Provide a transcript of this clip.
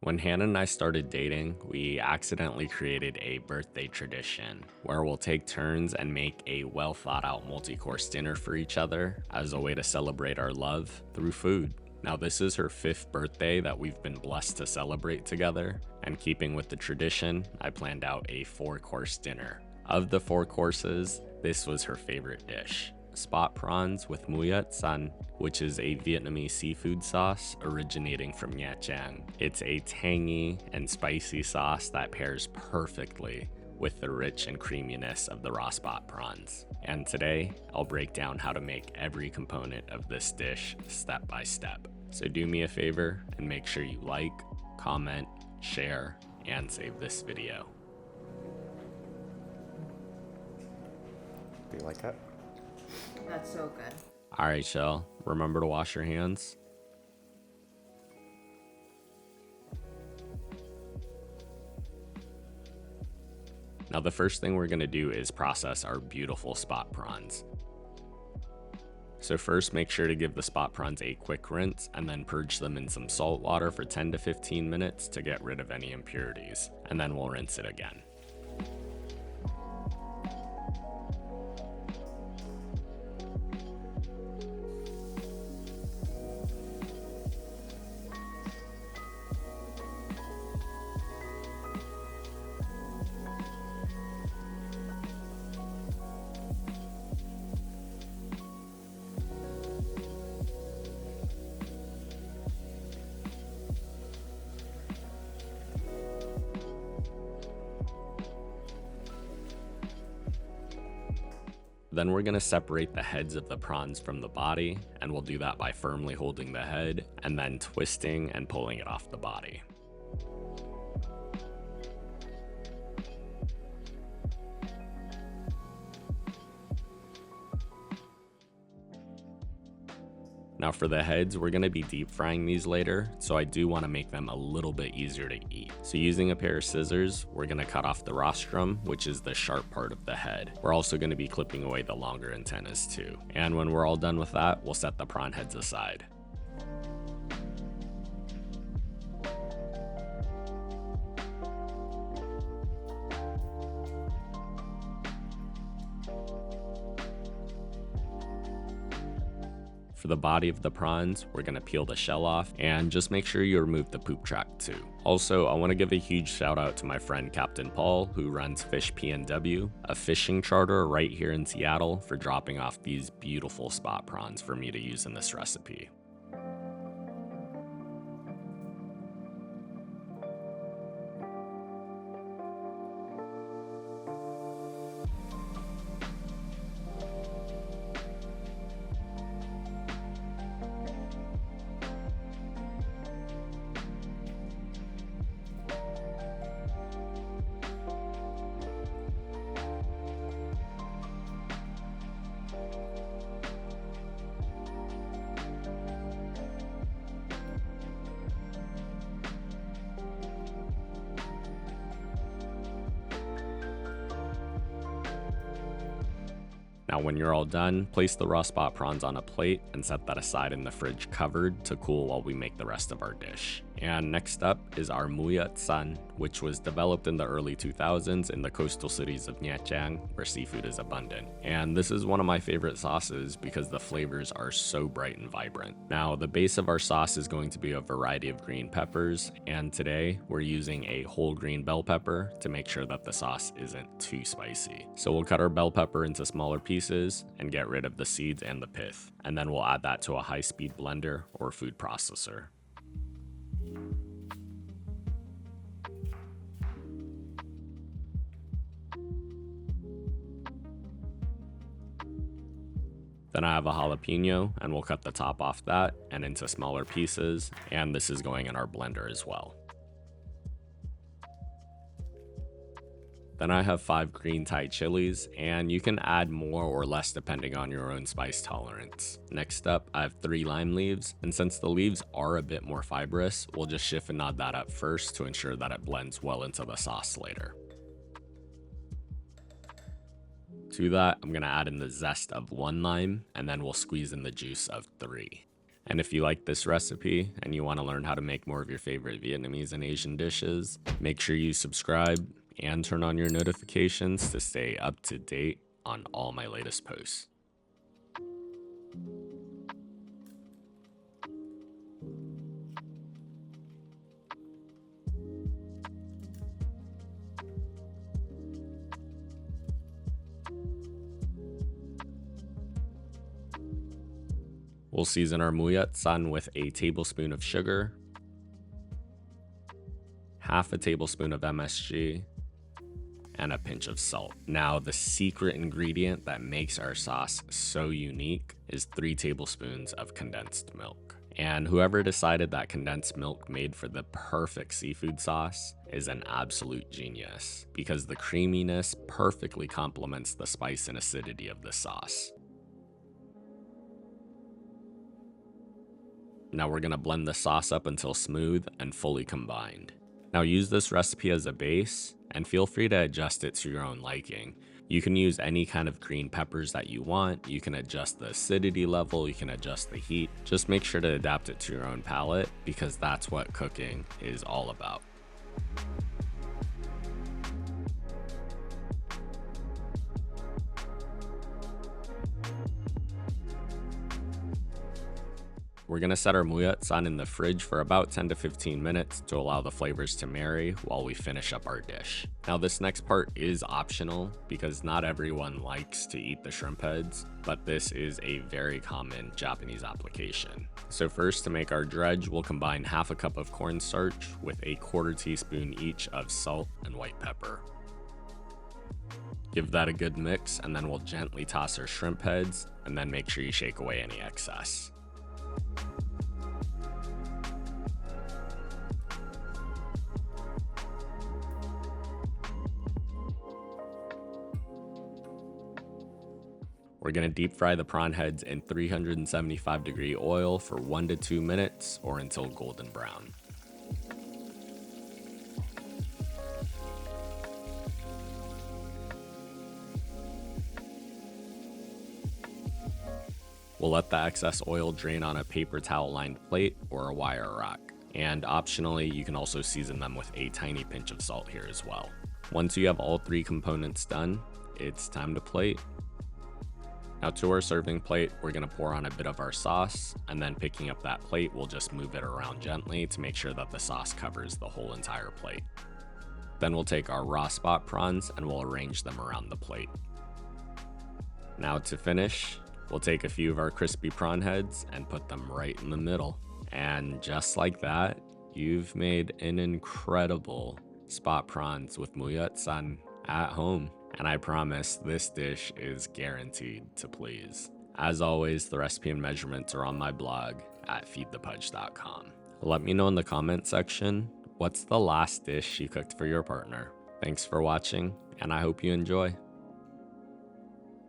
When Hannah and I started dating, we accidentally created a birthday tradition where we'll take turns and make a well thought out multi-course dinner for each other as a way to celebrate our love through food. Now, this is her 5th birthday that we've been blessed to celebrate together, and keeping with the tradition, I planned out a 4-course dinner. Of the 4 courses, this was her favorite dish: spot prawns with Muoi Xanh, which is a Vietnamese seafood sauce originating from Nha Trang. It's a tangy and spicy sauce that pairs perfectly with the rich and creaminess of the raw spot prawns. And today, I'll break down how to make every component of this dish step by step. So do me a favor and make sure you like, comment, share, and save this video. Do you like that? That's so good. Alright, Shell, remember to wash your hands. Now the first thing we're going to do is process our beautiful spot prawns. So first, make sure to give the spot prawns a quick rinse and then purge them in some salt water for 10 to 15 minutes to get rid of any impurities, and then we'll rinse it again. Then we're going to separate the heads of the prawns from the body, and we'll do that by firmly holding the head and then twisting and pulling it off the body. Now for the heads, we're going to be deep frying these later, so I do want to make them a little bit easier to eat. So using a pair of scissors, we're going to cut off the rostrum, which is the sharp part of the head. We're also going to be clipping away the longer antennas too. And when we're all done with that, we'll set the prawn heads aside. For the body of the prawns, we're going to peel the shell off and just make sure you remove the poop track too. Also, I want to give a huge shout out to my friend Captain Paul, who runs Fish PNW, a fishing charter right here in Seattle, for dropping off these beautiful spot prawns for me to use in this recipe. Now when you're all done, place the raw spot prawns on a plate and set that aside in the fridge covered to cool while we make the rest of our dish. And next up is our Muoi Xanh, which was developed in the early 2000s in the coastal cities of Nha Trang, where seafood is abundant. And this is one of my favorite sauces because the flavors are so bright and vibrant. Now the base of our sauce is going to be a variety of green peppers, and today we're using a whole green bell pepper to make sure that the sauce isn't too spicy. So we'll cut our bell pepper into smaller pieces and get rid of the seeds and the pith, and then we'll add that to a high-speed blender or food processor. Then I have a jalapeno, and we'll cut the top off that and into smaller pieces, and this is going in our blender as well. Then I have 5 green Thai chilies, and you can add more or less depending on your own spice tolerance. Next up, I have 3 lime leaves, and since the leaves are a bit more fibrous, we'll just chiffonade that up first to ensure that it blends well into the sauce later. To that, I'm going to add in the zest of 1 lime, and then we'll squeeze in the juice of 3. And if you like this recipe and you want to learn how to make more of your favorite Vietnamese and Asian dishes, make sure you subscribe and turn on your notifications to stay up to date on all my latest posts. We'll season our Muoi Xanh with a tablespoon of sugar, half a tablespoon of MSG, and a pinch of salt. Now, the secret ingredient that makes our sauce so unique is 3 tablespoons of condensed milk. And whoever decided that condensed milk made for the perfect seafood sauce is an absolute genius, because the creaminess perfectly complements the spice and acidity of the sauce. Now we're gonna blend the sauce up until smooth and fully combined. Now use this recipe as a base, and feel free to adjust it to your own liking. You can use any kind of green peppers that you want, you can adjust the acidity level, you can adjust the heat. Just make sure to adapt it to your own palate, because that's what cooking is all about. We're gonna set our Muoi Xanh in the fridge for about 10 to 15 minutes to allow the flavors to marry while we finish up our dish. Now this next part is optional because not everyone likes to eat the shrimp heads, but this is a very common Japanese application. So first, to make our dredge, we'll combine half a cup of cornstarch with a 1/4 teaspoon each of salt and white pepper. Give that a good mix, and then we'll gently toss our shrimp heads, and then make sure you shake away any excess. We're gonna deep fry the prawn heads in 375-degree oil for 1 to 2 minutes or until golden brown. We'll let the excess oil drain on a paper towel lined plate or a wire rack. And optionally, you can also season them with a tiny pinch of salt here as well. Once you have all 3 components done, it's time to plate. Now to our serving plate, we're gonna pour on a bit of our sauce, and then picking up that plate, we'll just move it around gently to make sure that the sauce covers the whole entire plate. Then we'll take our raw spot prawns and we'll arrange them around the plate. Now to finish, we'll take a few of our crispy prawn heads and put them right in the middle. And just like that, you've made an incredible spot prawns with Muoi Xanh at home. And I promise this dish is guaranteed to please. As always, the recipe and measurements are on my blog at feedthepudge.com. Let me know in the comment section, what's the last dish you cooked for your partner? Thanks for watching, and I hope you enjoy.